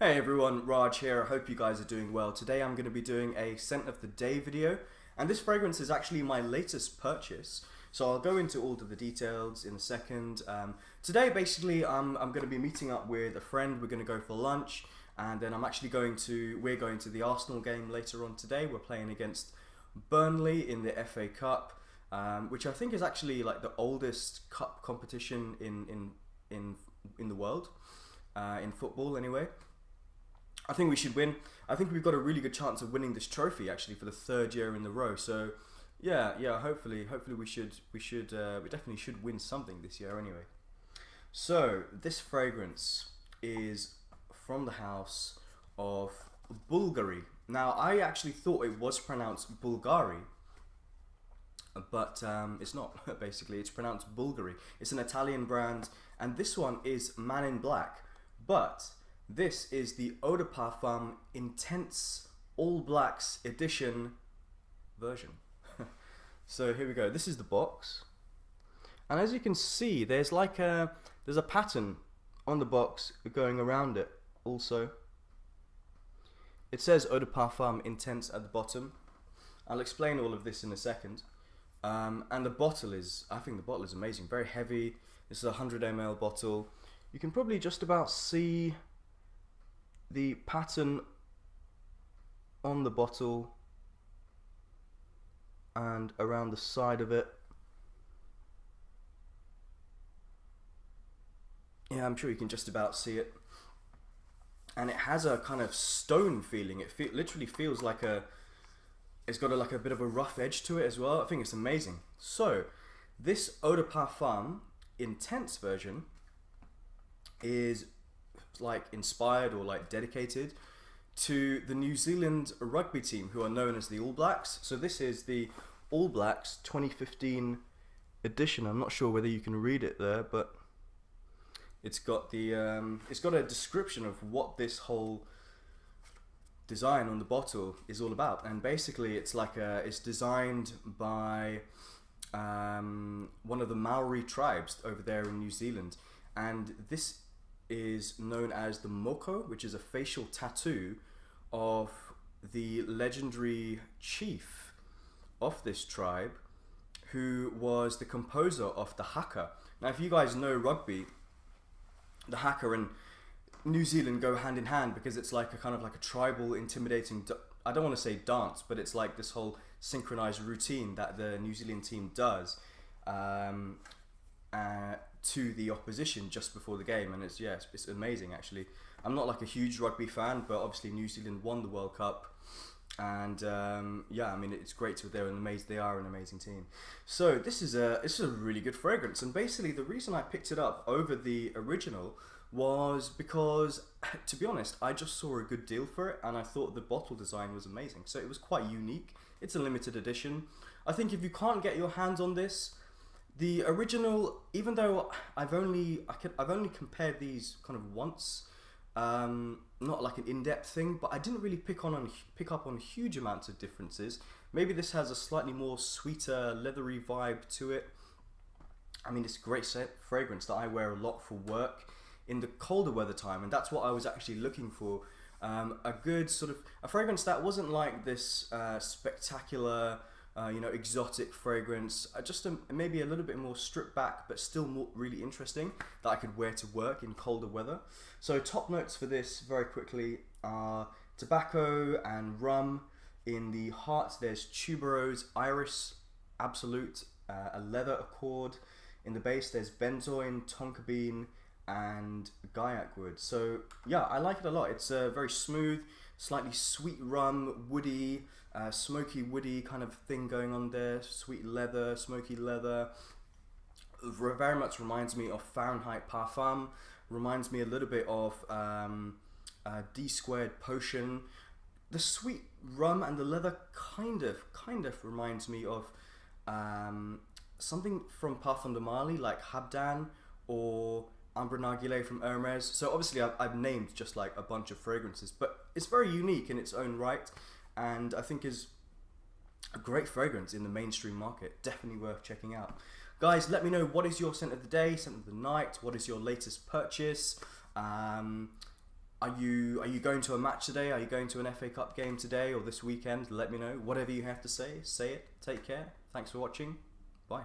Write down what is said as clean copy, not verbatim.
Hey everyone, Raj here. I hope you guys are doing well. Today I'm going to be doing a scent of the day video, and this fragrance is actually my latest purchase. So I'll go into all of the details in a second. Today basically I'm going to be meeting up with a friend. We're going to go for lunch, and then we're going to the Arsenal game later on today. We're playing against Burnley in the FA Cup, which I think is actually like the oldest cup competition in the world, in football anyway. I think we should win. I think we've got a really good chance of winning this trophy actually for the third year in a row. So, yeah. Hopefully we definitely should win something this year anyway. So this fragrance is from the house of Bvlgari. Now I actually thought it was pronounced Bvlgari, but it's not. Basically, it's pronounced Bvlgari. It's an Italian brand, and this one is Man in Black, but this is the Eau de Parfum Intense All Blacks Edition version. So here we go. This is the box, and as you can see, there's a pattern on the box going around it. Also, it says Eau de Parfum Intense at the bottom. I'll explain all of this in a second. And I think the bottle is amazing. Very heavy. This is a 100 ml bottle. You can probably just about see the pattern on the bottle and around the side of it. Yeah, I'm sure you can just about see it. And it has a kind of stone feeling. It literally feels like it's got like a bit of a rough edge to it as well. I think it's amazing. So this Eau de Parfum Intense version is like inspired or like dedicated to the New Zealand rugby team, who are known as the All Blacks. So this is the All Blacks 2015 edition. I'm not sure whether you can read it there, but it's got a description of what this whole design on the bottle is all about. And basically it's designed by one of the Maori tribes over there in New Zealand, and this is known as the moko, which is a facial tattoo of the legendary chief of this tribe, who was the composer of the haka. Now if you guys know rugby, the haka and New Zealand go hand in hand, because it's like a kind of like a tribal intimidating, I don't want to say dance, but it's like this whole synchronized routine that the New Zealand team does to the opposition just before the game. And it's amazing actually. I'm not like a huge rugby fan, but obviously New Zealand won the World Cup, and I mean it's great they are an amazing team. So this is a really good fragrance, and basically the reason I picked it up over the original was because, to be honest, I just saw a good deal for it, and I thought the bottle design was amazing. So it was quite unique. It's a limited edition. I think if you can't get your hands on this, the original, even though I've only compared these kind of once, not like an in-depth thing, but I didn't really pick up on huge amounts of differences. Maybe this has a slightly more sweeter, leathery vibe to it. I mean, it's a great fragrance that I wear a lot for work in the colder weather time, and that's what I was actually looking for. A good sort of a fragrance that wasn't like this spectacular, exotic fragrance. Maybe a little bit more stripped back, but still more really interesting, that I could wear to work in colder weather. So top notes for this very quickly are tobacco and rum. In the heart there's tuberose, iris, absolute, a leather accord. In the base there's benzoin, tonka bean, and gaiac wood. So yeah, I like it a lot. It's a very smooth, slightly sweet rum, woody, smoky woody kind of thing going on there. Sweet leather, smoky leather. Very much reminds me of Fahrenheit Parfum. Reminds me a little bit of D Squared Potion. The sweet rum and the leather kind of reminds me of something from Parfum de Marly, like Habdan or Ambre Narguilé from Hermes. So obviously I've named just like a bunch of fragrances, but it's very unique in its own right, and I think is a great fragrance in the mainstream market. Definitely worth checking out. Guys, let me know, what is your scent of the day, scent of the night? What is your latest purchase? are you going to a match today? Are you going to an FA Cup game today or this weekend? Let me know. Whatever you have to say it. Take care. Thanks for watching. Bye.